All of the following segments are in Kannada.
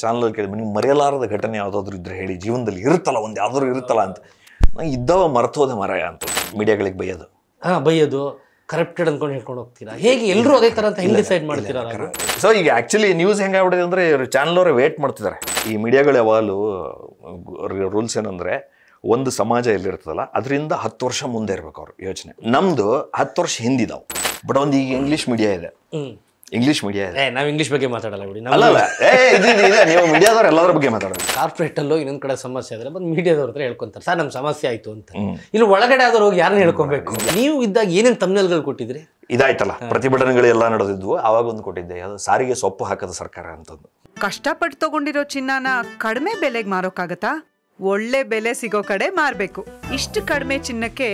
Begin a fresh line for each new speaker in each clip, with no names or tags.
ಚಾನಲ್ ಕೇಳಿದ್ವಿ, ನೀವು ಮರೆಯಲಾರದ ಘಟನೆ ಯಾವುದಾದ್ರೂ ಇದ್ರೆ ಹೇಳಿ, ಜೀವನದಲ್ಲಿ ಇರುತ್ತಲ್ಲ ಒಂದು ಯಾವ್ದಾದ್ರು ಇರುತ್ತಲ್ಲ ಅಂತ. ನಂಗೆ ಇದ್ದವ ಮರ್ತೋದೆ ಮರಾಯ ಅಂತ ಮೀಡಿಯಾಗಳಿಗೆ ಬೈಯೋದು.
ಬೈಯೋದು ಕರಪ್ಟೆಡ್ ಅನ್ಕೊಂಡು ಹೇಳ್ಕೊಂಡು ಹೋಗ್ತೀರಾ? ಹೇಗೆ ಎಲ್ಲರೂ ಅದೇ ಥರ ಅಂತ ಹೆಂಗೆ ಡಿಸೈಡ್ ಮಾಡ್ತೀರಾ?
ಸೊ ಈಗ ಆ್ಯಕ್ಚುಲಿ ನ್ಯೂಸ್ ಹೆಂಗಾಗ್ಬಿಟ್ಟಿದೆ ಅಂದರೆ ಚಾನಲ್ ಅವರೇ ವೇಟ್ ಮಾಡ್ತಿದ್ದಾರೆ. ಈ ಮೀಡಿಯಾಗಳು ಯಾವಾಗಲೂ ರೂಲ್ಸ್ ಏನಂದರೆ, ಒಂದು ಸಮಾಜ ಎಲ್ಲಿರ್ತದಲ್ಲ ಅದರಿಂದ 10 ವರ್ಷ ಮುಂದೆ ಇರ್ಬೇಕು ಅವ್ರ ಯೋಚನೆ. ನಮ್ಮದು 10 ವರ್ಷ ಹಿಂದಿದಾವೆ. ಬಟ್ ಒಂದು ಈಗ ಇಂಗ್ಲೀಷ್ ಮೀಡಿಯಾ ಇದೆ, ಇಂಗ್ಲೀಷ್ ಮೀಡಿಯಾ ಇದೆ.
ನಾವು ಇಂಗ್ಲೀಷ್ ಬಗ್ಗೆ ಮಾತಾಡಲ್ಲ ಬಿಡಿ.
ಅಲ್ಲ ನೀವು ಮೀಡಿಯಾದವ್ರು ಎಲ್ಲದ್ರ ಬಗ್ಗೆ ಮಾತಾಡೋದು.
ಕಾರ್ಪೊರೇಟಲ್ಲೋ ಇನ್ನೊಂದು ಕಡೆ ಸಮಸ್ಯೆ ಆದರೆ ಬಂದು ಮೀಡಿಯಾದವ್ರ ಹತ್ರ ಹೇಳ್ಕೊಂತಾರೆ, ಸರ್ ನಮ್ಮ ಸಮಸ್ಯೆ ಆಯಿತು ಅಂತ. ಇಲ್ಲಿ ಒಳಗಡೆ ಆದವ್ರು ಹೋಗಿ ಯಾರನ್ನ ಹೇಳ್ಕೊಬೇಕು? ನೀವು ಇದ್ದಾಗ ಏನೇನು ತಮ್ನೆಲ್ಗಳು ಕೊಟ್ಟಿದ್ರಿ?
ಇದಾಯ್ತಲ್ಲ, ಪ್ರತಿಭಟನೆಗಳು ಎಲ್ಲ ನಡೆದಿದ್ವು. ಆವಾಗ ಒಂದು ಕೊಟ್ಟಿದ್ದೆ, ಅದು ಸಾರಿಗೆ ಸೊಪ್ಪು ಹಾಕದ ಸರ್ಕಾರ ಅಂತಂದು.
ಕಷ್ಟಪಟ್ಟು ತಗೊಂಡಿರೋ ಚಿನ್ನನ ಕಡಿಮೆ ಬೆಲೆಗೆ ಮಾರೋಕ್ಕಾಗತ್ತಾ? ಒಳ್ಳೆ ಬೆಲೆ ಸಿಗೋ ಕಡೆ ಮಾರಬೇಕು. ಇಷ್ಟು ಕಡಿಮೆ ಚಿನ್ನಕ್ಕೆ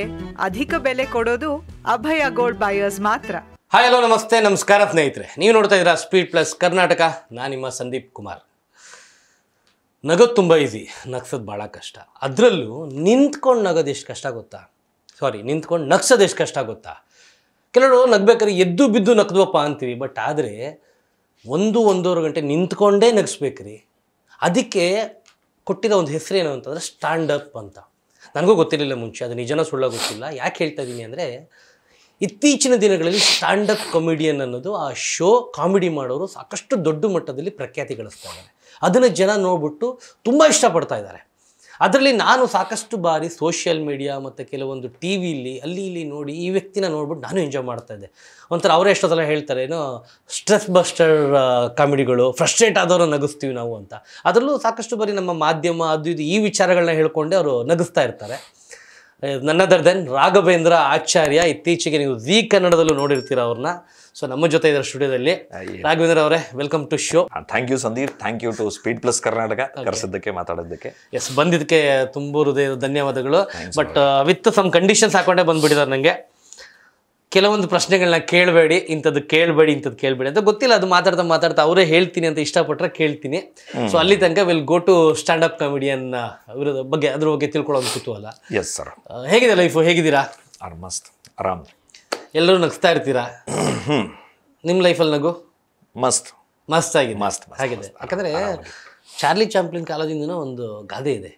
ಅಧಿಕ ಬೆಲೆ ಕೊಡೋದು ಅಭಯ ಗೋಲ್ಡ್ ಬಯರ್ಸ್ ಮಾತ್ರ.
ಹಾಯ್, ಹಲೋ, ನಮಸ್ತೆ, ನಮಸ್ಕಾರ ಸ್ನೇಹಿತರೆ. ನೀವು ನೋಡ್ತಾ ಇದ್ದೀರಾ ಸ್ಪೀಡ್ ಪ್ಲಸ್ ಕರ್ನಾಟಕ. ನಾನು ನಿಮ್ಮ ಸಂದೀಪ್ ಕುಮಾರ್. ನಗೋದು ತುಂಬ ಈಸಿ, ನಗ್ಸೋದು ಭಾಳ ಕಷ್ಟ. ಅದರಲ್ಲೂ ನಿಂತ್ಕೊಂಡು ನಗೋದು ಎಷ್ಟು ಕಷ್ಟ ಗೊತ್ತಾ? ನಿಂತ್ಕೊಂಡು ನಗ್ಸೋದು ಎಷ್ಟು ಕಷ್ಟ ಗೊತ್ತಾ? ಕೆಲವರು ನಗ್ಬೇಕಾದ್ರೆ ಎದ್ದು ಬಿದ್ದು ನಗ್ದ್ವಪ್ಪ ಅಂತೀವಿ, ಬಟ್ ಆದರೆ 1-1.5 ಗಂಟೆ ನಿಂತ್ಕೊಂಡೇ ನಗಿಸ್ಬೇಕ್ರಿ. ಅದಕ್ಕೆ ಕೊಟ್ಟಿರೋ ಒಂದು ಹೆಸರು ಏನು ಅಂತಂದರೆ ಸ್ಟ್ಯಾಂಡಪ್ ಅಂತ. ನನಗೂ ಗೊತ್ತಿರಲಿಲ್ಲ ಮುಂಚೆ, ಅದು ನಿಜನ ಸುಳ್ಳ ಗೊತ್ತಿಲ್ಲ. ಯಾಕೆ ಹೇಳ್ತಾ ಇದ್ದೀನಿ ಅಂದರೆ, ಇತ್ತೀಚಿನ ದಿನಗಳಲ್ಲಿ ಸ್ಟ್ಯಾಂಡಪ್ ಕಾಮಿಡಿಯನ್ ಅನ್ನೋದು ಆ ಶೋ ಕಾಮಿಡಿ ಮಾಡೋರು ಸಾಕಷ್ಟು ದೊಡ್ಡ ಮಟ್ಟದಲ್ಲಿ ಪ್ರಖ್ಯಾತಿ ಗಳಿಸ್ತಾ ಇದ್ದಾರೆ. ಅದನ್ನು ಜನ ನೋಡ್ಬಿಟ್ಟು ತುಂಬ ಇಷ್ಟಪಡ್ತಾ ಇದ್ದಾರೆ. ಅದರಲ್ಲಿ ನಾನು ಸಾಕಷ್ಟು ಬಾರಿ ಸೋಷಿಯಲ್ ಮೀಡಿಯಾ ಮತ್ತು ಕೆಲವೊಂದು ಟಿ ವಿಲಿ ಅಲ್ಲಿ ಇಲ್ಲಿ ನೋಡಿ ಈ ವ್ಯಕ್ತಿನ ನೋಡ್ಬಿಟ್ಟು ನಾನು ಎಂಜಾಯ್ ಮಾಡ್ತಾ ಇದ್ದೆ. ಒಂಥರ ಅವರೇ ಎಷ್ಟೋ ಸಲ ಹೇಳ್ತಾರೆ, ಏನೋ ಸ್ಟ್ರೆಸ್ ಬಸ್ಟರ್ ಕಾಮಿಡಿಗಳು, ಫ್ರಸ್ಟ್ರೇಟ್ ಆದವರು ನಗಿಸ್ತೀವಿ ನಾವು ಅಂತ. ಅದರಲ್ಲೂ ಸಾಕಷ್ಟು ಬಾರಿ ನಮ್ಮ ಮಾಧ್ಯಮ ಅದು ಇದು ಈ ವಿಚಾರಗಳನ್ನ ಹೇಳ್ಕೊಂಡೆ ಅವರು ನಗಿಸ್ತಾ ಇರ್ತಾರೆ. ನನ್ನದರ್ ದೆನ್ ರಾಘವೇಂದ್ರ ಆಚಾರ್ಯ. ಇತ್ತೀಚೆಗೆ ನೀವು ಜೀ ಕನ್ನಡದಲ್ಲೂ ನೋಡಿರ್ತೀರ ಅವ್ರನ್ನ. ಸೊ ನಮ್ಮ ಜೊತೆ ಇದ್ದಾರೆ ಸ್ಟುಡಿಯೋದಲ್ಲಿ. ರಾಘವೇಂದ್ರ ಅವರೇ, welcome to show.
Thank you Sandeep, thank you to Speed Plus Karnataka ಕರೆಸಿದ್ದಕ್ಕೆ, ಮಾತಾಡೋದಕ್ಕೆ.
ಎಸ್, ಬಂದಿದ್ದಕ್ಕೆ ತುಂಬ ಹೃದಯ ಧನ್ಯವಾದಗಳು. ಬಟ್ ವಿತ್ ಸಮ್ ಕಂಡೀಷನ್ಸ್ ಹಾಕೊಂಡೇ ಬಂದ್ಬಿಟ್ಟಿದ್ದಾರೆ ನನಗೆ. ಕೆಲವೊಂದು ಪ್ರಶ್ನೆಗಳನ್ನ ಕೇಳಬೇಡಿ, ಇಂಥದ್ದು ಕೇಳಬೇಡಿ, ಇಂಥದ್ದು ಕೇಳಬೇಡಿ ಅಂತ ಗೊತ್ತಿಲ್ಲ. ಅದು ಮಾತಾಡ್ತಾ ಅವರೇ ಹೇಳ್ತೀನಿ ಅಂತ ಇಷ್ಟಪಟ್ಟರೆ ಕೇಳ್ತೀನಿ. ಸೊ ಅಲ್ಲಿ ತನಕ will go to standup comedian ಬಗ್ಗೆ, ಅದ್ರ ಬಗ್ಗೆ ತಿಳ್ಕೊಳ್ಳೋದು ಕುತೂಹಲ.
Yes sir.
ಹೇಗಿದೆ ಲೈಫು? ಹೇಗಿದ್ದೀರಾ?
ಮಸ್ತ್, ಆರಾಮ್.
ಎಲ್ಲರೂ ನಗಿಸ್ತಾ ಇರ್ತೀರಾ? ನಿಮ್ಮ ಲೈಫಲ್ಲಿ ನಗು ಮಸ್ತ್ ಆಗಿದೆ. ಆಗಿದೆ. ಯಾಕಂದರೆ ಚಾರ್ಲಿ ಚಾಂಪ್ಲಿನ್ ಕಾಲದಿಂದನೂ ಒಂದು ಗಾದೆ ಇದೆ,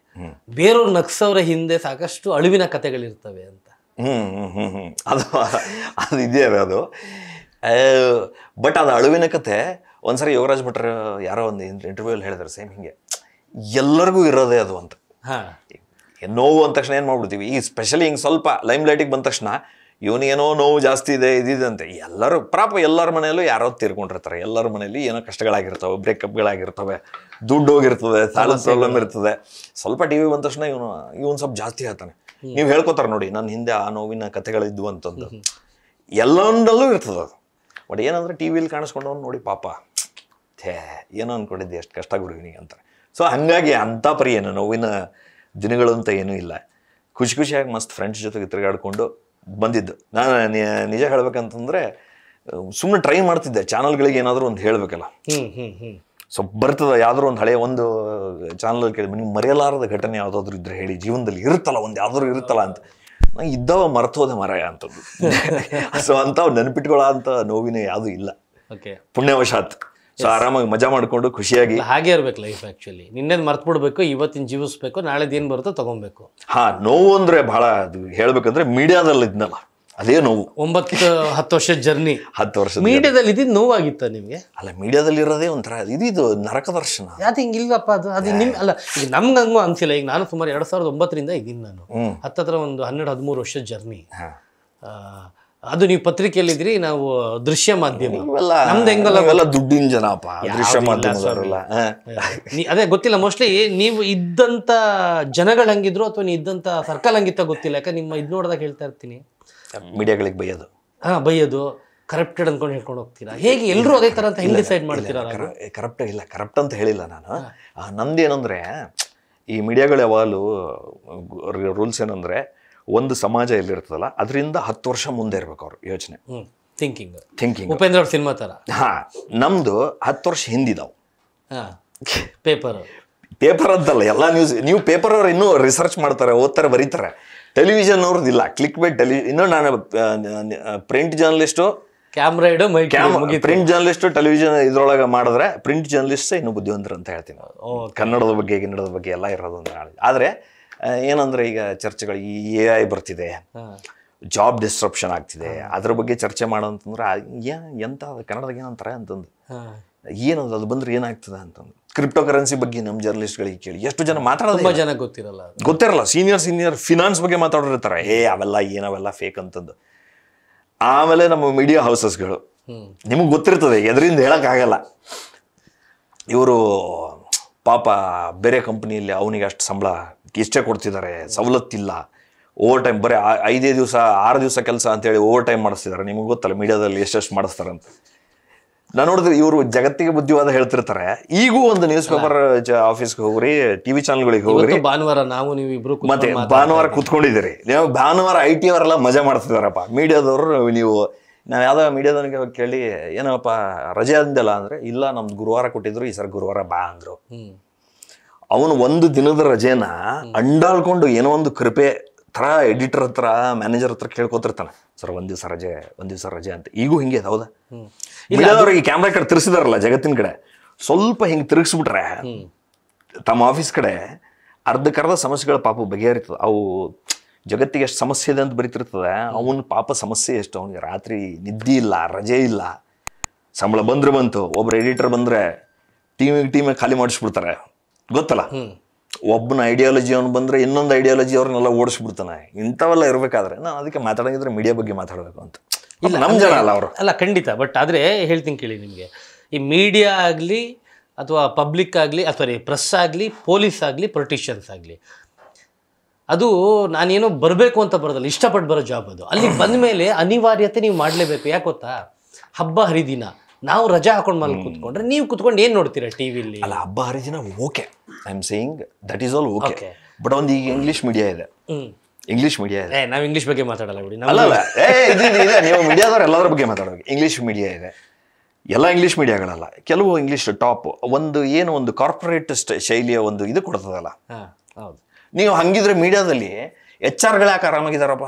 ಬೇರೆಯವ್ರು ನಗ್ಸೋರ ಹಿಂದೆ ಸಾಕಷ್ಟು ಅಳುವಿನ ಕಥೆಗಳಿರ್ತವೆ ಅಂತ.
ಅದು ಇದೆಯಾ ಅದು. ಬಟ್ ಅದು ಅಳುವಿನ ಕತೆ. ಒಂದ್ಸರಿ ಯೋಗರಾಜ್ ಭಟ್ರು ಯಾರೋ ಒಂದು ಇಂಟರ್ವ್ಯೂಲ್ಲಿ ಹೇಳಿದ್ರು, ಸೇಮ್ ಹಿಂಗೆ ಎಲ್ಲರಿಗೂ ಇರೋದೇ ಅದು ಅಂತ. ನೋವು ಅಂದ ತಕ್ಷಣ ಏನು ಮಾಡ್ಬಿಡ್ತೀವಿ, ಈ ಸ್ಪೆಷಲಿ ಹಿಂಗೆ ಸ್ವಲ್ಪ ಲೈಮ್ ಲೈಟಿಗೆ ಬಂದ ತಕ್ಷಣ ಇವನಿಗೇನೋ ನೋವು ಜಾಸ್ತಿ ಇದೆ ಇದಿದೆ ಅಂತ. ಎಲ್ಲರೂ ಎಲ್ಲರ ಮನೆಯಲ್ಲೂ ಯಾರೋ ತೀರ್ಕೊಂಡಿರ್ತಾರೆ. ಎಲ್ಲರ ಮನೆಯಲ್ಲಿ ಏನೋ ಕಷ್ಟಗಳಾಗಿರ್ತವೆ, ಬ್ರೇಕಪ್ಗಳಾಗಿರ್ತವೆ, ದುಡ್ಡು ಹೋಗಿರ್ತದೆ, ಸಾಲದ ಪ್ರಾಬ್ಲಮ್ ಇರ್ತದೆ. ಸ್ವಲ್ಪ ಟಿ ವಿ ಬಂದ ತಕ್ಷಣ ಇವನು ಸ್ವಲ್ಪ ಜಾಸ್ತಿ ಹೇಳ್ತಾನೆ. ನೀವು ಹೇಳ್ಕೊತಾರೆ ನೋಡಿ, ನನ್ನ ಹಿಂದೆ ಆ ನೋವಿನ ಕಥೆಗಳಿದ್ವು ಅಂತಂದು. ಎಲ್ಲೊಂದಲ್ಲೂ ಇರ್ತದೆ ಅದು. ಬಟ್ ಏನಂದ್ರೆ ಟಿ ವಿಲಿ ಕಾಣಿಸ್ಕೊಂಡವ್ನು ನೋಡಿ ಪಾಪ ಏನೋ ಅಂದ್ಕೊಂಡಿದ್ದೆ, ಎಷ್ಟು ಕಷ್ಟ ಗುರುವಿನಿಗೆ ಅಂತಾರೆ. ಸೊ ಹಾಗಾಗಿ ಅಂಥ ಪರಿ ಏನು ನೋವಿನ ದಿನಗಳು ಅಂತ ಏನೂ ಇಲ್ಲ. ಖುಷಿಯಾಗಿ ಮಸ್ತ್ ಫ್ರೆಂಡ್ಸ್ ಜೊತೆಗೆ ತಿರುಗಾಡ್ಕೊಂಡು ಬಂದಿದ್ದು. ನಾನು ನಿಜ ಹೇಳ್ಬೇಕಂತಂದರೆ ಸುಮ್ಮನೆ ಟ್ರೈ ಮಾಡ್ತಿದ್ದೆ, ಚಾನಲ್ಗಳಿಗೆ ಏನಾದರೂ ಒಂದು ಹೇಳಬೇಕಲ್ಲ. ಸೊ ಬರ್ತದೆ ಯಾವ್ದಾದ್ರು ಒಂದು ಹಳೆಯ ಒಂದು ಚಾನಲ್ ಕೇಳಿದ್ವಿ, ನೀವು ಮರೆಯಲಾರದ ಘಟನೆ ಯಾವುದಾದ್ರೂ ಇದ್ರೆ ಹೇಳಿ, ಜೀವನದಲ್ಲಿ ಇರುತ್ತಲ್ಲ ಒಂದು ಯಾವ್ದಾದ್ರು ಇರುತ್ತಲ್ಲ ಅಂತ. ನಂಗೆ ಇದ್ದವ ಮರ್ತೋದೆ ಮರಾಯ ಅಂತದ್ದು. ಸೊ ಅಂತ ನೆನಪಿಟ್ಕೊಳ್ಳೋ ಅಂತ ನೋವಿನ ಯಾವುದೂ ಇಲ್ಲ, ಪುಣ್ಯವಶಾತ್. ಸೊ ಆರಾಮಾಗಿ ಮಜಾ ಮಾಡಿಕೊಂಡು ಖುಷಿಯಾಗಿ
ಹಾಗೆ ಇರ್ಬೇಕು ಲೈಫ್. ಆ್ಯಕ್ಚುಲಿ ನಿನ್ನೇನು ಮರ್ತು ಬಿಡ್ಬೇಕು, ಇವತ್ತಿನ ಜೀವಿಸ್ಬೇಕು, ನಾಳೆದು ಏನು ಬರುತ್ತೋ ತೊಗೊಬೇಕು.
ನೋವು ಅಂದರೆ ಭಾಳ ಅದು ಹೇಳ್ಬೇಕಂದ್ರೆ ಮೀಡಿಯಾದಲ್ಲಿ ಇದ್ನಲ್ಲ ಅದೇ ನೋವು.
9-10 ವರ್ಷದ ಜರ್ನಿ.
10 ವರ್ಷ
ಮೀಡಿಯಾದಲ್ಲಿ ಇದ್ದಿದ್ದು ನೋವಾಗಿತ್ತ ನಿಮಗೆ?
ಅಲ್ಲ, ಮೀಡಿಯಾದಲ್ಲಿ ಇರೋದೇ ಒಂಥರ ಇದು ನರಕ ದರ್ಶನ.
ಅದು ಹಿಂಗಿಲ್ವಪ್ಪ, ಅದು ನಿಮ್ ಅಲ್ಲ, ಈಗ ನಮ್ಗೆ ಹಂಗೂ ಅನ್ಸಿಲ್ಲ. ಈಗ ನಾನು ಸುಮಾರು 2009ರಿಂದ ಇದ್ದೀನಿ. ನಾನು ಹತ್ತತ್ರ ಒಂದು 12-13 ವರ್ಷದ ಜರ್ನಿ. ಅದು ನೀವು ಪತ್ರಿಕೆಯಲ್ಲಿದ್ರಿ, ನಾವು ದೃಶ್ಯ ಮಾಧ್ಯಮ. ನಮ್ದು ಹೆಂಗಲ್ಲ
ದುಡ್ಡಿನ ಜನಪ್ಪ ದೃಶ್ಯ ಮಾಧ್ಯಮ.
ಅದೇ ಗೊತ್ತಿಲ್ಲ, ಮೋಸ್ಟ್ಲಿ ನೀವು ಇದ್ದಂತ ಜನಗಳು ಹಂಗಿದ್ರು ಅಥವಾ ನೀವು ಇದ್ದಂತ ಸರ್ಕಲ್ ಹಂಗಿತ್ತ ಗೊತ್ತಿಲ್ಲ. ಯಾಕಂದ್ರೆ ನಿಮ್ಮ ಇದು ನೋಡಿದಾಗ ಹೇಳ್ತಾ ಇರ್ತೀನಿ,
ಮೀಡಿಯಾಗಳಿಗೆ ಬೈಯೋದು,
ಬೈಯೋದು ಕರಪ್ಟೆಡ್ ಅನ್ಕೊಂಡು ಹೇಳ್ಕೊಂಡು ಹೋಗ್ತೀರಾ. ಹೇಗೆ ಎಲ್ಲರೂ ಅದೇ ಥರ ಅಂತ ಹೆಂಗೆ ಡಿಸೈಡ್ ಮಾಡ್ತೀರಾ?
ಕರಪ್ಟ್ ಅಂತ ಹೇಳಿಲ್ಲ ನಾನು. ನಮ್ದೇನಂದ್ರೆ, ಈ ಮೀಡಿಯಾಗಳು ಯಾವಾಗಲೂ ರೂಲ್ಸ್ ಏನಂದ್ರೆ, ಒಂದು ಸಮಾಜ ಎಲ್ಲಿರ್ತದಲ್ಲ ಅದರಿಂದ 10 ವರ್ಷ ಮುಂದೆ ಇರ್ಬೇಕು ಅವ್ರ ಯೋಚನೆ,
ಥಿಂಕಿಂಗ್. ಉಪೇಂದ್ರ ಅವ್ರ ಸಿನಿಮಾ ಥರ.
ನಮ್ದು 10 ವರ್ಷ ಹಿಂದಿದಾವು.
ಪೇಪರ್
ಅಂತಲ್ಲ, ಎಲ್ಲ ನ್ಯೂಸ್. ನೀವು ಪೇಪರ್ ಅವ್ರು ಇನ್ನೂ ರಿಸರ್ಚ್ ಮಾಡ್ತಾರೆ, ಓದ್ತಾರೆ, ಬರೀತಾರೆ. ಟೆಲಿವಿಷನ್ ಅವ್ರದ್ದಿಲ್ಲ, ಕ್ಲಿಕ್ ಬೈ ಇನ್ನೂ ನಾನು ಪ್ರಿಂಟ್ ಜರ್ನಲಿಸ್ಟು,
ಕ್ಯಾಮ್ರಾ ಇಡೋ ಮೈಕ್
ಪ್ರಿಂಟ್ ಜರ್ನಲಿಸ್ಟ್ ಟೆಲಿವಿಷನ್ ಇದ್ರೊಳಗೆ ಮಾಡಿದ್ರೆ ಪ್ರಿಂಟ್ ಜರ್ನಲಿಸ್ಟ್ ಇನ್ನು ಬುದ್ಧಿವಂತರು ಅಂತ ಹೇಳ್ತೀನಿ. ಕನ್ನಡದ ಬಗ್ಗೆ ಎಲ್ಲ ಇರೋದು ಅಂತ. ಆದರೆ ಏನಂದ್ರೆ ಈಗ ಚರ್ಚೆಗಳು ಈ AI ಬರ್ತಿದೆ, ಜಾಬ್ ಡಿಸ್ಟ್ರಪ್ಷನ್ ಆಗ್ತಿದೆ, ಅದ್ರ ಬಗ್ಗೆ ಚರ್ಚೆ ಮಾಡೋಂತಂದ್ರೆ ಎಂತ ಕನ್ನಡದಾಗ ಏನಂತಾರೆ ಅಂತಂದು, ಏನದು ಅದು ಬಂದ್ರೆ ಏನಾಗ್ತದೆ ಅಂತಂದು. ಕ್ರಿಪ್ಟೋ ಕರೆನ್ಸಿ ಬಗ್ಗೆ ನಮ್ಮ ಜರ್ನಲಿಸ್ಟ್ಗಳಿಗೆ ಕೇಳಿ ಎಷ್ಟು ಜನ ಮಾತಾಡೋದು,
ತುಂಬಾ ಜನ ಗೊತ್ತಿರಲ್ಲ. ಸೀನಿಯರ್ ಫಿನಾನ್ಸ್ ಬಗ್ಗೆ ಮಾತಾಡೋರಿರ್ತಾರೆ, ಅವೆಲ್ಲ ಏನವೆಲ್ಲ ಫೇಕ್ ಅಂತಂದು. ಆಮೇಲೆ ನಮ್ಮ ಮೀಡಿಯಾ ಹೌಸಸ್ಗಳು, ನಿಮಗೆ ಗೊತ್ತಿರ್ತದೆ, ಎದರಿಂದ ಹೇಳೋಕ್ಕಾಗಲ್ಲ. ಇವರು ಪಾಪ ಬೇರೆ ಕಂಪ್ನಿಯಲ್ಲಿ ಅವನಿಗೆ ಅಷ್ಟು ಸಂಬಳ ಇಷ್ಟೇ ಕೊಡ್ತಿದ್ದಾರೆ, ಸವಲತ್ತಿಲ್ಲ, ಓವರ್ ಟೈಮ್ ಬರೀ 5 ದಿವಸ 6 ದಿವಸ ಕೆಲಸ ಅಂತೇಳಿ ಓವರ್ ಟೈಮ್ ಮಾಡಿಸ್ತಿದ್ದಾರೆ. ನಿಮಗೆ ಗೊತ್ತಲ್ಲ ಮೀಡಿಯಾದಲ್ಲಿ ಎಷ್ಟೆಷ್ಟು ಮಾಡಿಸ್ತಾರಂತ. ನಾನು ನೋಡಿದ್ರೆ ಇವರು ಜಗತ್ತಿಗೆ ಬುದ್ಧಿವಾದ ಹೇಳ್ತಿರ್ತಾರೆ. ಈಗೂ ಒಂದು ನ್ಯೂಸ್ ಪೇಪರ್ ಆಫೀಸ್ಗೆ ಹೋಗ್ರಿ, ಟಿವಿ ಚಾನಲ್ಗಳಿಗೆ ಹೋಗ್ರಿ, ಭಾನುವಾರ ನಾವು ನೀವು ಇಬ್ರು
ಮತ್ತೆ ಭಾನುವಾರ ಕುತ್ಕೊಂಡಿದ್ದೀರಿ ನೀವು. ಭಾನುವಾರ IT ಅವರೆಲ್ಲ ಮಜಾ ಮಾಡ್ತಿದಾರಪ್ಪ. ಮೀಡಿಯಾದವರು ನೀವು ನಾವು ಯಾವ್ದೋ ಮೀಡಿಯಾದವನಿಗೆ ಕೇಳಿ ಏನಪ್ಪ ರಜೆ ಅಂದಲ್ಲ ಅಂದ್ರೆ, ಇಲ್ಲ ನಮ್ದು ಗುರುವಾರ ಕೊಟ್ಟಿದ್ರು, ಈ ಸರ್ ಗುರುವಾರ ಬಾ ಅಂದ್ರು. ಅವನು ಒಂದು ದಿನದ ರಜೆನ ಅಂಡಾಳ್ಕೊಂಡು ಏನೋ ಒಂದು ಕೃಪೆ ಥರ ಎಡಿಟರ್ ಹತ್ರ ಮ್ಯಾನೇಜರ್ ಹತ್ರ ಕೇಳ್ಕೊತಿರ್ತಾನೆ, ಸರ್ ಒಂದ್ ದಿವಸ ರಜೆ ಅಂತ. ಈಗೂ ಹಿಂಗೆ ಇದೆ. ಹೌದಾ? ಮೀಡಿಯಾದವ್ರಿಗೆ ಕ್ಯಾಮ್ರಾ ಕಡೆ ತಿರ್ಸಿದಾರಲ್ಲ ಜಗತ್ತಿನ ಕಡೆ, ಸ್ವಲ್ಪ ಹಿಂಗೆ ತಿರುಗಿಸ್ಬಿಟ್ರೆ ತಮ್ಮ ಆಫೀಸ್ ಕಡೆ ಅರ್ಧಕ್ಕರ್ಧ ಸಮಸ್ಯೆಗಳ ಪಾಪ ಬಗೆಹರಿತದೆ. ಅವು ಜಗತ್ತಿಗೆ ಎಷ್ಟು ಸಮಸ್ಯೆ ಇದೆ ಅಂತ ಬರೀತಿರ್ತದೆ, ಅವನ ಪಾಪ ಸಮಸ್ಯೆ ಎಷ್ಟು. ಅವನಿಗೆ ರಾತ್ರಿ ನಿದ್ದೆ ಇಲ್ಲ, ರಜೆ ಇಲ್ಲ, ಸಂಬಳ ಬಂದ್ರೆ ಬಂತು. ಒಬ್ರು ಎಡಿಟರ್ ಬಂದ್ರೆ ಟೀಮಿಗೆ ಖಾಲಿ ಮಾಡಿಸ್ಬಿಡ್ತಾರೆ, ಗೊತ್ತಲ್ಲ. ಒಬ್ಬನ ಐಡಿಯಾಲಜಿ ಅವನು ಬಂದ್ರೆ ಇನ್ನೊಂದು ಐಡಿಯಾಲಜಿ ಅವ್ರನ್ನೆಲ್ಲ ಓಡಿಸ್ಬಿಡ್ತಾನೆ. ಇಂಥವೆಲ್ಲ ಇರ್ಬೇಕಾದ್ರೆ ನಾನು ಅದಕ್ಕೆ ಮಾತಾಡೋಂಗಿದ್ರೆ ಮೀಡಿಯಾ ಬಗ್ಗೆ ಮಾತಾಡಬೇಕು ಅಂತ. ಇಲ್ಲ ನಮ್ಮ ಜನ ಅಲ್ಲ ಅವರು.
ಅಲ್ಲ ಖಂಡಿತ. ಬಟ್ ಆದರೆ ಹೇಳ್ತೀನಿ ಕೇಳಿ, ನಿಮಗೆ ಈ ಮೀಡಿಯಾ ಆಗಲಿ ಅಥವಾ ಪಬ್ಲಿಕ್ ಆಗಲಿ ಅಥವಾ ಪ್ರೆಸ್ ಆಗಲಿ, ಪೊಲೀಸ್ ಆಗಲಿ, ಪೊಲಿಟಿಷಿಯನ್ಸ್ ಆಗಲಿ, ಅದು ನಾನೇನೋ ಬರಬೇಕು ಅಂತ ಬರೋದಲ್ಲ, ಇಷ್ಟಪಟ್ಟು ಬರೋ ಜಾಬ್ ಅದು. ಅಲ್ಲಿಗೆ ಬಂದ ಮೇಲೆ ಅನಿವಾರ್ಯತೆ ನೀವು ಮಾಡಲೇಬೇಕು. ಯಾಕೆ ಗೊತ್ತಾ, ಹಬ್ಬ ಹರಿದಿನ ನಾವು ರಜಾ ಹಾಕೊಂಡು ಮಲ್ಲಿ ಕೂತ್ಕೊಂಡ್ರೆ ನೀವು ಕೂತ್ಕೊಂಡು ಏನು ನೋಡ್ತೀರಾ ಟಿವಿಲಿ?
ಅಲ್ಲ, ಹಬ್ಬ ಹರಿದಿನ okay, I am saying that is all okay. But ಒಂದು ಈಗ ಇಂಗ್ಲೀಷ್ ಮೀಡಿಯಾ ಇದೆ, ಇಂಗ್ಲೀಷ್ ಮೀಡಿಯಾ ಇದೆ.
ನಾವು ಇಂಗ್ಲೀಷ್ ಬಗ್ಗೆ ಮಾತಾಡಲ್ಲ ಬಿಡಿ.
ಅಲ್ಲ ನೀವು ಮೀಡಿಯಾದವ್ರು ಎಲ್ಲರ ಬಗ್ಗೆ ಮಾತಾಡಬೇಕು. ಇಂಗ್ಲೀಷ್ ಮೀಡಿಯಾ ಇದೆ, ಎಲ್ಲ ಇಂಗ್ಲೀಷ್ ಮೀಡಿಯಾಗಳಲ್ಲ, ಕೆಲವು ಇಂಗ್ಲೀಷ್ ಟಾಪ್ ಒಂದು ಕಾರ್ಪೊರೇಟ್ ಶೈಲಿಯ ಒಂದು ಇದು ಕೊಡ್ತದಲ್ಲ.
ಹೌದು.
ನೀವು ಹಂಗಿದ್ರೆ ಮೀಡಿಯಾದಲ್ಲಿ HR ಯಾಕೆ ಆರಾಮಾಗಿದಾರಪ್ಪ?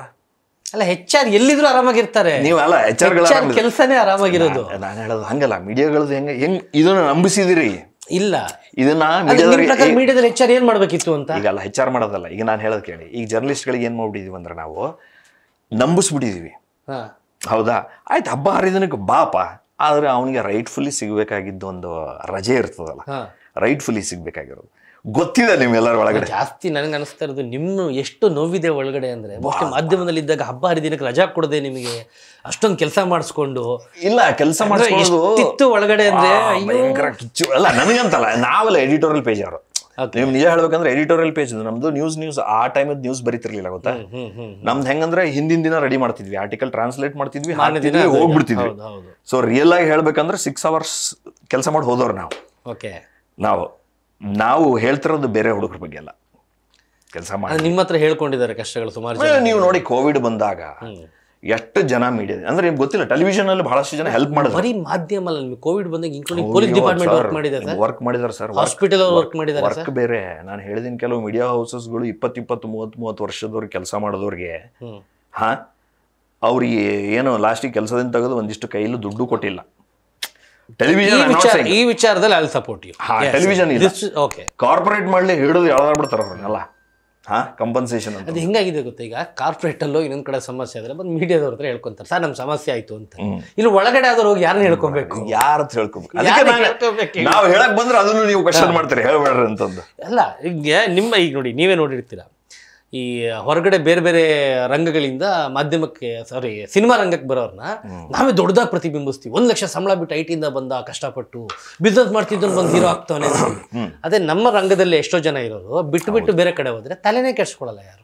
ಅಲ್ಲ, HR ಎಲ್ಲಿದ್ರು ಆರಾಮಾಗಿರ್ತಾರೆ.
ನೀವು ಅಲ್ಲ HR
ಕೆಲಸನೇ ಆರಾಮಾಗಿರೋದು.
ನಾನು ಹೇಳೋದು ಹಂಗಲ್ಲ, ಮೀಡಿಯಾಗಳದ್ದು ಹೆಂಗ್ ಇದನ್ನ ನಂಬಿಸಿದಿರಿ?
ಇಲ್ಲ,
ಇದನ್ನ
ಮೀಡಿಯಾದಲ್ಲಿ HR ಏನ್ ಮಾಡ್ಬೇಕಿತ್ತು ಅಂತ.
ಈಗಲ್ಲ HR ಮಾಡೋದಲ್ಲ, ಈಗ ನಾನು ಹೇಳೋದು ಕೇಳಿ. ಈಗ ಜರ್ನಲಿಸ್ಟ್ಗಳಿಗೆ ಏನ್ ಮಾಡ್ಬಿಟ್ಟಿದೀವಿ ಅಂದ್ರೆ ನಾವು ನಂಬಿಸ್ಬಿಟ್ಟಿದೀವಿ. ಹೌದಾ, ಆಯ್ತು ಹಬ್ಬ ಹರಿದಿನಕ್ಕೆ ಬಾಪ, ಆದ್ರೆ ಅವನಿಗೆ ರೈಟ್ಫುಲ್ಲಿ ಸಿಗ್ಬೇಕಾಗಿದ್ದು ಒಂದು ರಜೆ ಇರ್ತದಲ್ಲ, ರೈಟ್ಫುಲ್ಲಿ ಸಿಗ್ಬೇಕಾಗಿರೋದು ಗೊತ್ತಿದೆ ನಿಮ್ಗೆಲ್ಲರ ಒಳಗಡೆ.
ಜಾಸ್ತಿ ನನಗೆ ಅನಿಸ್ತಾ ಇರೋದು ನಿಮ್ಮ ಎಷ್ಟು ನೋವಿದೆ ಒಳಗಡೆ ಅಂದ್ರೆ, ಮೋಸ್ಟ್ಲಿ ಮಾಧ್ಯಮದಲ್ಲಿ ಇದ್ದಾಗ ಹಬ್ಬ ಹರಿದಿನಕ್ಕೆ ರಜಾ ಕೊಡದೆ ನಿಮಗೆ ಅಷ್ಟೊಂದು ಕೆಲಸ ಮಾಡಿಸ್ಕೊಂಡು.
ಇಲ್ಲ, ಕೆಲಸ ಮಾಡಿಸ್ಕೊಂಡು
ಒಳಗಡೆ ಅಂದ್ರೆ
ಭಯಂಕರ ಕಿಚ್ಚು. ಅಲ್ಲ ನನಗಂತಲ್ಲ, ನಾವೆಲ್ಲ ಎಡಿಟೋರಿಯಲ್ ಪೇಜ್ ಅವರು. ನೀವು ನಿಜ ಹೇಳ್ಬೇಕಂದ್ರೆ ಎಡಿಟೋರಿಯಲ್ ಪೇಜ್ ನಮ್ದು ನ್ಯೂಸ್ ಆ ಟೈಮ್ ನ್ಯೂಸ್ ಬರೀತಿರ್ಲಿಲ್ಲ, ಗೊತ್ತಾ. ನಮ್ದು ಹೆಂಗಂದ್ರೆ ಹಿಂದಿನ ದಿನ ರೆಡಿ ಮಾಡ್ತಿದ್ವಿ, ಆರ್ಟಿಕಲ್ ಟ್ರಾನ್ಸ್ಲೇಟ್ ಮಾಡ್ತಿದ್ವಿ, ಹೋಗ್ಬಿಡ್ತಿದ್ವಿ. ಸೊ ರಿಯಲ್ ಆಗಿ ಹೇಳ್ಬೇಕಂದ್ರೆ 6 hours ಕೆಲಸ ಮಾಡಿ ಹೋದವ್ರು ನಾವು. ನಾವು ಹೇಳ್ತಿರೋದು ಬೇರೆ ಹುಡುಗರ ಬಗ್ಗೆ ಎಲ್ಲ ಕೆಲಸ ಮಾಡಿ.
ನಿಮ್ಮ ಹತ್ರ ಹೇಳ್ಕೊಂಡಿದ್ದಾರೆ ಕಷ್ಟಗಳು ಸುಮಾರು.
ನೀವು ನೋಡಿ ಕೋವಿಡ್ ಬಂದಾಗ ಎಷ್ಟು ಜನ ಮೀಡಿಯಾ ಅಂದ್ರೆ ನಿಮ್ಗೆ ಗೊತ್ತಿಲ್ಲ, ಟೆಲಿವಿಷನ್ ಅಲ್ಲಿ ಬಹಳಷ್ಟು ಜನ ಹೆಲ್ಪ್ ಮಾಡಿದ್ರು.
ಬರೀ ಮಾಧ್ಯಮ ಅಲ್ಲ, ಕೋವಿಡ್ ಬಂದಾಗ ಇನ್ಕ್ಲೂಡಿಂಗ್ ಪೊಲೀಸ್ ಡಿಪಾರ್ಟ್ಮೆಂಟ್ ವರ್ಕ್
ಮಾಡಿದ್ದಾರೆ ಸರ್,
ಹಾಸ್ಪಿಟಲ್ ವರ್ಕ್ ಮಾಡಿದ್ದಾರೆ.
ವರ್ಕ್ ಬೇರೆ. ನಾನು ಹೇಳಿದಿನ ಕೆಲವು ಮೀಡಿಯಾ ಹೌಸಸ್ಗಳು 20-30 ವರ್ಷದವ್ರಿಗೆ ಕೆಲಸ ಮಾಡಿದವ್ರಿಗೆ ಅವ್ರಿಗೆ ಏನು ಲಾಸ್ಟಿಗೆ ಕೆಲಸದಿಂದ ತೆಗೆದು ಒಂದಿಷ್ಟು ಕೈಯಲ್ಲಿ ದುಡ್ಡು ಕೊಟ್ಟಿಲ್ಲ.
ಈ ವಿಚಾರದಲ್ಲಿ I will support you.
Television corporate ಮಾಡ್ಲಿ ಹಿಡಿದು ಎಳ್ದಾಡ್ಬಿಡ್ತಾರ ಅವ್ರನ್ನೆಲ್ಲ ಕಂಪನ್ಸೇಷನ್ ಅಂತ.
ಅದು ಹಿಂಗಾಗಿದೆ ಗೊತ್ತಾ, ಈಗ ಕಾರ್ಪೊರೇಟ್ ಅಲ್ಲೋ ಇನ್ನೊಂದ್ ಕಡೆ ಸಮಸ್ಯೆ ಆದ್ರೆ ಬಂದು ಮೀಡಿಯಾದವ್ರ ಹತ್ರ ಹೇಳ್ಕೊಂತಾರೆ, ಸರ್ ನಮ್ ಸಮಸ್ಯೆ ಆಯ್ತು ಅಂತ. ಇಲ್ಲಿ ಒಳಗಡೆ ಆದ್ರೂ ಹೋಗಿ ಯಾರನ್ನ ಹೇಳ್ಕೊಬೇಕು,
ಯಾರ ಹತ್ರ ಹೇಳ್ಕೊಬೇಕು? ನಾವು ಹೇಳಕ್ ಬಂದ್ರೆ ಅದನ್ನು ನೀವು ಕ್ವಶನ್ ಮಾಡ್ತೀರಿ, ಹೇಳ್ಬೇಡ್ರಿ ಅಂತಂದು.
ಅಲ್ಲ, ಈಗ ನಿಮ್ಮ ಈಗ ನೋಡಿ, ನೀವೇ ನೋಡಿರ್ತೀರ, ಈ ಹೊರಗಡೆ ಬೇರೆ ಬೇರೆ ರಂಗಗಳಿಂದ ಮಾಧ್ಯಮಕ್ಕೆ ಸಿನಿಮಾ ರಂಗಕ್ಕೆ ಬರೋರ್ನ ನಾವೇ ದೊಡ್ಡದಾಗಿ ಪ್ರತಿಬಿಂಬಿಸ್ತೀವಿ. 1 ಲಕ್ಷ ಸಂಬಳ ಬಿಟ್ಟು IT ಬಂದ ಕಷ್ಟಪಟ್ಟು ಬಿಸ್ನೆಸ್ ಮಾಡ್ತಿದ್ದವನು ಬಂದು ಹೀರೋ ಆಗ್ತಾನೆ. ಅದೇ ನಮ್ಮ ರಂಗದಲ್ಲಿ ಎಷ್ಟೋ ಜನ ಇರೋರು ಬಿಟ್ಟು ಬೇರೆ ಕಡೆ ಹೋದ್ರೆ ತಲೆನೇ ಕೆಡ್ಸ್ಕೊಳಲ್ಲ ಯಾರು.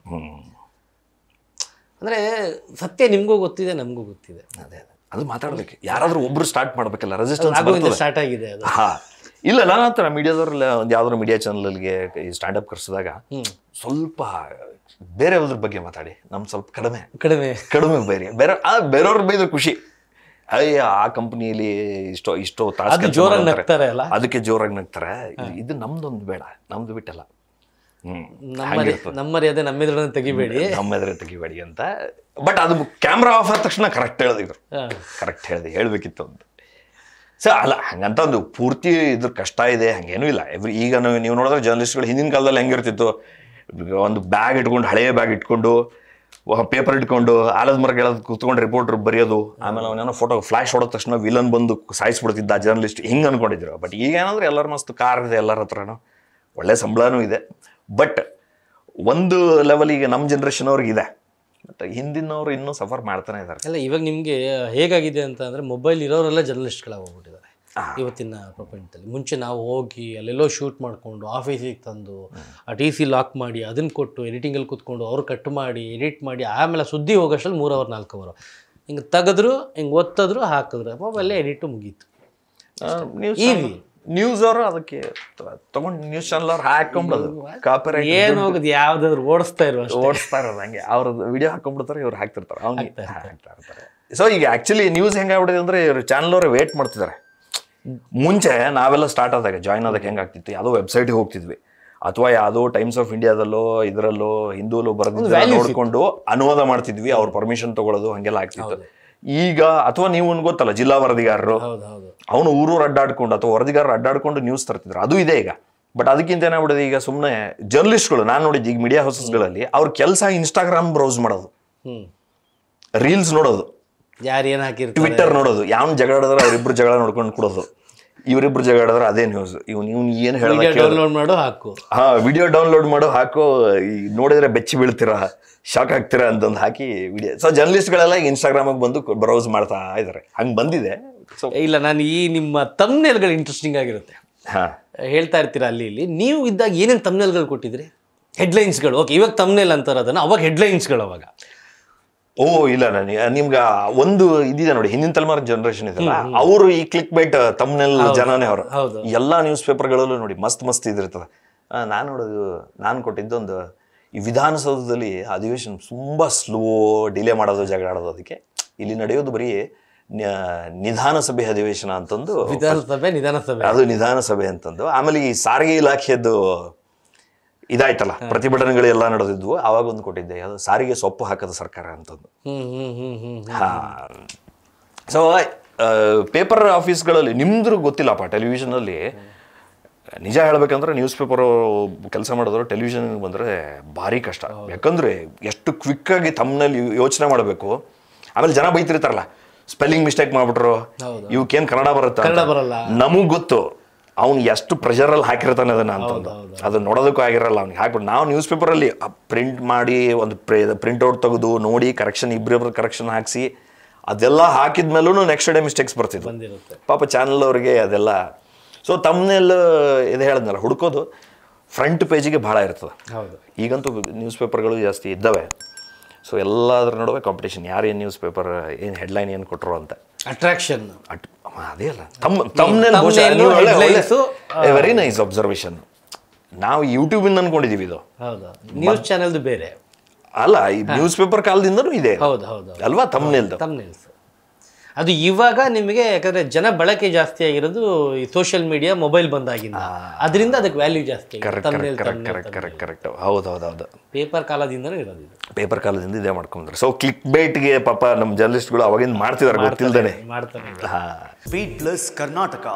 ಅಂದ್ರೆ ಸತ್ಯ ನಿಮ್ಗೂ ಗೊತ್ತಿದೆ, ನಮಗೂ ಗೊತ್ತಿದೆ.
ಅದೇ ಅದು ಮಾತಾಡ್ಬೇಕು, ಯಾರಾದ್ರೂ ಒಬ್ರು ಸ್ಟಾರ್ಟ್ ಮಾಡ್ಬೇಕಲ್ಲ. ರೆಸಿಸ್ಟೆನ್ಸ್
ಸ್ಟಾರ್ಟ್ ಆಗಿದೆ ಅದು.
ಇಲ್ಲ, ನಾನು ಹತ್ರ ಮೀಡಿಯಾದವ್ರಲ್ಲ ಒಂದು ಯಾವ್ದಾದ್ರು ಮೀಡಿಯಾ ಚಾನಲ್ಗೆ ಈ ಸ್ಟ್ಯಾಂಡಪ್ ಕರ್ಸಿದಾಗ ಸ್ವಲ್ಪ ಬೇರೆಯವ್ರ ಬಗ್ಗೆ ಮಾತಾಡಿ, ನಮ್ ಸ್ವಲ್ಪ ಕಡಿಮೆ ಬೇರೆಯವ್ರ ಬೈದ್ರೆ ಖುಷಿ. ಅಯ್ಯ ಆ ಕಂಪನಿಯಲ್ಲಿ ಇಷ್ಟೋ ತಾಸು
ಜೋರಾಗಿ ನಗ್ತಾರೆ ಅಲ್ಲ,
ಅದಕ್ಕೆ ಜೋರಾಗಿ ನಗ್ತಾರೆ. ಇದು ನಮ್ದೊಂದು ಬೇಡ, ನಮ್ದು ಬಿಟ್ಟಲ್ಲ,
ನಮ್ಮ ಮರ್ಯಾದೆ ನಮ್ಮೆದುರನ್ನ ತೆಗಿಬೇಡಿ
ಅಂತ ಬಟ್ ಅದು ಕ್ಯಾಮ್ರಾ ಆಫ್ ಆದ ತಕ್ಷಣ ಕರೆಕ್ಟ್ ಹೇಳಿದ್ರು, ಕರೆಕ್ಟ್ ಹೇಳ್ಬೇಕಿತ್ತು ಅಂತ. ಸೊ ಅಲ್ಲ ಹಂಗಂತ ಒಂದು ಪೂರ್ತಿ ಇದ್ರ ಕಷ್ಟ ಇದೆ ಹಂಗೇನೂ ಇಲ್ಲ. ಈಗ ನೀವು ನೋಡಿದ್ರೆ ಜರ್ನಲಿಸ್ಟ್ಗಳು ಹಿಂದಿನ ಕಾಲದಲ್ಲಿ ಹೆಂಗಿರ್ತಿತ್ತು, ಒಂದು ಬ್ಯಾಗ್ ಇಟ್ಕೊಂಡು, ಹಳೆಯ ಬ್ಯಾಗ್ ಇಟ್ಕೊಂಡು, ಪೇಪರ್ ಇಟ್ಕೊಂಡು, ಆಲದ ಮರ ಗೆಳದ್ ಕೂತ್ಕೊಂಡು ರಿಪೋರ್ಟರ್ ಬರೆಯೋದು, ಆಮೇಲೆ ಅವನೇನೋ ಫೋಟೋ ಫ್ಲಾಶ್ ಹೊಡೋದ ತಕ್ಷಣ ವಿಲನ್ ಬಂದು ಸಾಯಿಸ್ಬಿಡ್ತಿದ್ದ ಜರ್ನಲಿಸ್ಟ್, ಹಿಂಗೆ ಅನ್ಕೊಂಡಿದ್ರು. ಬಟ್ ಈಗ ಏನಂದ್ರೆ ಎಲ್ಲರ ಮಸ್ತ್ ಕಾರ್ ಇದೆ, ಎಲ್ಲರ ಹತ್ರನೂ ಒಳ್ಳೆ ಸಂಬಳನೂ ಇದೆ. ಬಟ್ ಒಂದು ಲೆವೆಲಿಗೆ ನಮ್ಮ ಜನ್ರೇಷನ್ ಅವ್ರಿಗೆ ಇದೆ, ಬಟ್ ಹಿಂದಿನವ್ರು ಇನ್ನೂ ಸಫರ್ ಮಾಡ್ತಾನೆ ಇದ್ದಾರೆ.
ಅಲ್ಲ ಇವಾಗ ನಿಮಗೆ ಹೇಗಾಗಿದೆ ಅಂತ ಅಂದರೆ ಮೊಬೈಲ್ ಇರೋರೆಲ್ಲ ಜರ್ನಲಿಸ್ಟ್ಗಳಾಗಿ ಹೋಗ್ಬಿಟ್ಟಿದ್ದಾರೆ ಇವತ್ತಿನ ಪ್ರಪಂಚದಲ್ಲಿ. ಮುಂಚೆ ನಾವು ಹೋಗಿ ಅಲ್ಲೆಲ್ಲೋ ಶೂಟ್ ಮಾಡಿಕೊಂಡು ಆಫೀಸಿಗೆ ತಂದು ಆ ಟಿ ಸಿ ಲಾಕ್ ಮಾಡಿ ಅದನ್ನು ಕೊಟ್ಟು ಎಡಿಟಿಂಗಲ್ಲಿ ಕೂತ್ಕೊಂಡು ಅವ್ರು ಕಟ್ ಮಾಡಿ ಎಡಿಟ್ ಮಾಡಿ ಆಮೇಲೆ ಸುದ್ದಿ ಹೋಗೋಷ್ಟರಲ್ಲಿ 3 ಅವರ್ 4 ಅವರ್ ಹಿಂಗೆ ತೆಗೆದ್ರು, ಹಿಂಗೆ ಒತ್ತಿದ್ರು, ಹಾಕಿದ್ರು, ಮೊಬೈಲೇ ಎಡಿಟು ಮುಗೀತು.
ನ್ಯೂಸ್ ಅವರು ಅದಕ್ಕೆ ತಗೊಂಡು ನ್ಯೂಸ್ ಚಾನಲ್ ಅವ್ರು ಹಾಕೊಂಬಿಡೋದು, ಕಾಪಿರೈಟ್
ಏನು ಹೋಗೋದು ಯಾವ್ದಾದ್ರು ಓಡಿಸ್ತಾ
ಇರೋದು ಹಂಗೆ ಅವ್ರದ್ದು ವಿಡಿಯೋ ಹಾಕೊಂಡ್ಬಿಡ್ತಾರೆ, ಇವ್ರು ಹಾಕ್ತಿರ್ತಾರೆ, ಅವ್ನಿಗೆ ಹಾಕ್ತಾ ಇರ್ತಾರೆ. ಸೊ ಈಗ ಆ್ಯಕ್ಚುಲಿ ನ್ಯೂಸ್ ಹೆಂಗಾಗ್ಬಿಟ್ಟಿದೆ ಅಂದರೆ ಇವ್ರು ಚಾನಲ್ ಅವರೇ ವೇಟ್ ಮಾಡ್ತಿದ್ದಾರೆ. ಮುಂಚೆ ನಾವೆಲ್ಲ ಸ್ಟಾರ್ಟ್ ಆದಾಗ ಜಾಯ್ನ್ ಆದಾಗ ಹೆಂಗಾಗ್ತಿತ್ತು, ಯಾವುದೋ ವೆಬ್ಸೈಟಿಗೆ ಹೋಗ್ತಿದ್ವಿ ಅಥವಾ ಯಾವುದೋ ಟೈಮ್ಸ್ ಆಫ್ ಇಂಡಿಯಾದಲ್ಲೋ ಇದರಲ್ಲೋ ಹಿಂದೂಲೋ ಬರೆದಿದ್ದು ನೋಡ್ಕೊಂಡು ಅನುವಾದ ಮಾಡ್ತಿದ್ವಿ, ಅವ್ರ ಪರ್ಮಿಷನ್ ತಗೊಳ್ಳೋದು ಹಂಗೆಲ್ಲ ಆಗ್ತಿತ್ತು. ಈಗ ಅಥವಾ ನೀವು ಗೊತ್ತಲ್ಲ ಜಿಲ್ಲಾ ವರದಿಗಾರರು, ಅವನು ಊರೂರು ಅಡ್ಡಾಡ್ಕೊಂಡು ಅಥವಾ ವರದಿಗಾರರು ಅಡ್ಡಾಡ್ಕೊಂಡು ನ್ಯೂಸ್ ತರ್ತಿದ್ರು, ಅದು ಇದೆ ಈಗ. ಬಟ್ ಅದಕ್ಕಿಂತ ಏನಾಗ್ಬಿಡಿದೆ ಈಗ ಸುಮ್ಮನೆ ಜರ್ನಲಿಸ್ಟ್ಗಳು, ನಾನು ನೋಡಿದ್ದು ಈಗ ಮೀಡಿಯಾ ಹೌಸಸ್ಗಳಲ್ಲಿ ಅವ್ರ ಕೆಲಸ ಇನ್ಸ್ಟಾಗ್ರಾಮ್ ಬ್ರೌಸ್ ಮಾಡೋದು, ರೀಲ್ಸ್ ನೋಡೋದು,
ಯಾರು ಏನು ಹಾಕಿರ್ತಾರೆ,
ಟ್ವಿಟ್ಟರ್ ನೋಡೋದು, ಯಾವನ್ ಜಗಳಾಡಿದ್ರೆ ಅವ್ರಿಬ್ರು ಜಗಳ ನೋಡ್ಕೊಂಡು ಕೊಡೋದು, ಇವರಿಬ್ರು ಜಗಳಾಡಿದ್ರೆ ಅದೇ ನ್ಯೂಸ್, ಇವ್ನು ಏನು ಹೇಳೋದು,
ಡೌನ್ಲೋಡ್ ಮಾಡು ಹಾಕು,
ವಿಡಿಯೋ ಡೌನ್ಲೋಡ್ ಮಾಡು ಹಾಕು, ನೋಡಿದ್ರೆ ಬೆಚ್ಚಿ ಬೀಳ್ತೀರಾ, ಶಾಕ್ ಆಗ್ತೀರಾ ಅಂತಂದು ಹಾಕಿ ವಿಡಿಯೋ. ಸೊ ಜರ್ನಲಿಸ್ಟ್ಗಳೆಲ್ಲ ಇನ್ಸ್ಟಾಗ್ರಾಮಿಗೆ ಬಂದು ಬ್ರೌಸ್ ಮಾಡ್ತಾ ಇದ್ದಾರೆ, ಹಂಗೆ ಬಂದಿದೆ. ಸೊ
ಇಲ್ಲ ನಾನು ಈ ನಿಮ್ಮ ತಮ್ನೇಲ್ಗಳು ಇಂಟ್ರೆಸ್ಟಿಂಗ್ ಆಗಿರುತ್ತೆ, ಹೇಳ್ತಾ ಇರ್ತೀರಾ ಅಲ್ಲಿ ಇಲ್ಲಿ. ನೀವು ಇದ್ದಾಗ ಏನೇನು ತಮ್ನೇಲ್ಗಳು ಕೊಟ್ಟಿದ್ರಿ? ಹೆಡ್ಲೈನ್ಸ್ಗಳು, ಓಕೆ ಇವಾಗ ತಮ್ನೇಲ್ ಅಂತಾರೆ ಅದನ್ನು, ಅವಾಗ ಹೆಡ್ಲೈನ್ಸ್ಗಳು ಅವಾಗ.
ಓ ಇಲ್ಲ, ನನಗೆ ನಿಮ್ಗೆ ಒಂದು ಇದಿದೆ ನೋಡಿ, ಹಿಂದಿನ ತಲೆಮಾರು ಜನರೇಷನ್ ಇದೆಲ್ಲ, ಅವರು ಈ ಕ್ಲಿಕ್ ಬೈಟ್ ತಮ್ನೆಲ್ ಜನನೇ ಅವರು. ಎಲ್ಲಾ ನ್ಯೂಸ್ ಪೇಪರ್ಗಳಲ್ಲೂ ನೋಡಿ ಮಸ್ತ್ ಇದಿರ್ತದೆ. ನಾನು ಕೊಟ್ಟಿದ್ದೊಂದು ಈ ವಿಧಾನಸೌಧದಲ್ಲಿ ಅಧಿವೇಶನ ತುಂಬಾ ಸ್ಲೋ ಡಿಲೇ ಮಾಡೋದು, ಜಗಳ ಆಡೋದು. ಅದಕ್ಕೆ ಇಲ್ಲಿ ನಡೆಯೋದು ಬರೀ ನಿಧಾನ ಸಭೆ ಅಧಿವೇಶನ ಅಂತಂದು, ಅದು ನಿಧಾನ ಸಭೆ ಅಂತಂದು. ಆಮೇಲೆ ಈ ಸಾರಿಗೆ ಇಲಾಖೆಯದ್ದು ಇದಾಯ್ತಲ್ಲ, ಪ್ರತಿಭಟನೆಗಳು ಎಲ್ಲ ನಡೆದಿದ್ವು, ಅವಾಗ ಒಂದು ಕೊಟ್ಟಿದ್ದೆ, ಅದು ಸಾರಿಗೆ ಸೊಪ್ಪು ಹಾಕದ ಸರ್ಕಾರ ಅಂತಂದು. ಸೊ ಪೇಪರ್ ಆಫೀಸ್ಗಳಲ್ಲಿ ನಿಮ್ದು ಗೊತ್ತಿಲ್ಲಪ್ಪ, ಟೆಲಿವಿಷನಲ್ಲಿ ನಿಜ ಹೇಳ್ಬೇಕಂದ್ರೆ ನ್ಯೂಸ್ ಪೇಪರು ಕೆಲಸ ಮಾಡಿದ್ರು ಟೆಲಿವಿಷನ್ ಬಂದರೆ ಭಾರಿ ಕಷ್ಟ. ಯಾಕಂದರೆ ಎಷ್ಟು ಕ್ವಿಕ್ಕಾಗಿ ತಮ್ಮನಲ್ಲಿ ಯೋಚನೆ ಮಾಡಬೇಕು. ಆಮೇಲೆ ಜನ ಬೈತಿರ್ತಾರಲ್ಲ, ಸ್ಪೆಲ್ಲಿಂಗ್ ಮಿಸ್ಟೇಕ್ ಮಾಡ್ಬಿಟ್ರು, ಇವಕ್ಕೇನು ಕನ್ನಡ ಬರುತ್ತೆ, ನಮಗೆ ಗೊತ್ತು ಅವ್ನು ಎಷ್ಟು ಪ್ರೆಷರಲ್ಲಿ ಹಾಕಿರ್ತಾನೆ ಅದನ್ನ ಅಂತಂದು, ಅದು ನೋಡೋದಕ್ಕೂ ಆಗಿರಲ್ಲ ಅವ್ನಿಗೆ ಹಾಕ್ಬಿಟ್ಟು. ನಾವು ನ್ಯೂಸ್ ಪೇಪರಲ್ಲಿ ಪ್ರಿಂಟ್ ಮಾಡಿ ಒಂದು ಪ್ರಿಂಟ್ಔಟ್ ತೆಗೆದು ನೋಡಿ ಕರೆಕ್ಷನ್, ಇಬ್ಬರಿಬ್ಬರು ಕರೆಕ್ಷನ್ ಹಾಕಿಸಿ ಅದೆಲ್ಲ ಹಾಕಿದ್ಮೇಲೂ ನೆಕ್ಸ್ಟ್ ಡೇ ಮಿಸ್ಟೇಕ್ಸ್ ಬರ್ತಿದ್ವು ಪಾಪ ಚಾನಲ್ ಅವ್ರಿಗೆ ಅದೆಲ್ಲ. ಸೊ ತಮ್ಮನೆಲ್ಲ ಇದು ಹೇಳಿದ್ನಲ್ಲ, ಹುಡ್ಕೋದು ಫ್ರಂಟ್ ಪೇಜಿಗೆ ಭಾಳ ಇರ್ತದೆ. ಈಗಂತೂ ನ್ಯೂಸ್ ಪೇಪರ್ಗಳು ಜಾಸ್ತಿ ಇದ್ದಾವೆ. ಸೊ ಎಲ್ಲದ್ರ ನಡುವೆ ಕಾಂಪಿಟೇಷನ್, ಯಾರು ಏನು ನ್ಯೂಸ್ ಪೇಪರ್ ಏನು ಹೆಡ್ಲೈನ್ ಏನು ಕೊಟ್ಟರು ಅಂತ
ಅಟ್ರಾಕ್ಷನ್.
ಅದೇ ಅಲ್ಲ ವೆರಿ ನೈಸ್ ಅಬ್ಸರ್ವೇಷನ್. ನಾವು ಯೂಟ್ಯೂಬಿಂದ ಅನ್ಕೊಂಡಿದೀವಿ ಇದು,
ನ್ಯೂಸ್ ಚಾನೆಲ್ದು ಬೇರೆ
ಅಲ್ಲ, ಈ ನ್ಯೂಸ್ ಪೇಪರ್ ಕಾಲದಿಂದನೂ ಇದೆ ಅಲ್ವಾ ತಮ್ನೇಲ್ದು.
ಅದು ಇವಾಗ ನಿಮಗೆ ಯಾಕಂದ್ರೆ ಜನ ಬಳಕೆ ಜಾಸ್ತಿ ಆಗಿರೋದು ಈ ಸೋಷಿಯಲ್ ಮೀಡಿಯಾ, ಮೊಬೈಲ್ ಬಂದಾಗಿಂದ, ಅದರಿಂದ ಅದಕ್ಕೆ ವ್ಯಾಲ್ಯೂ ಜಾಸ್ತಿ.
ಕರೆಕ್ಟ್, ಹೌದು.
ಪೇಪರ್ ಕಾಲದಿಂದನೂ ಇರೋದು,
ಪೇಪರ್ ಕಾಲದಿಂದ ಇದೇ ಮಾಡ್ಕೊಂಡ್ರೆ. ಸೊ ಕ್ಲಿಕ್ ಬೈಟ್ಗೆ ಪಾಪ ನಮ್ಮ ಜರ್ನಲಿಸ್ಟ್ಗಳು ಅವಾಗಿಂದ ಮಾಡ್ತಿದ್ದಾರೆ ಗೊತ್ತಿಲ್ದೇನೆ.
ಮಾಡ್ತಾರೆ.
Speed Plus Karnataka.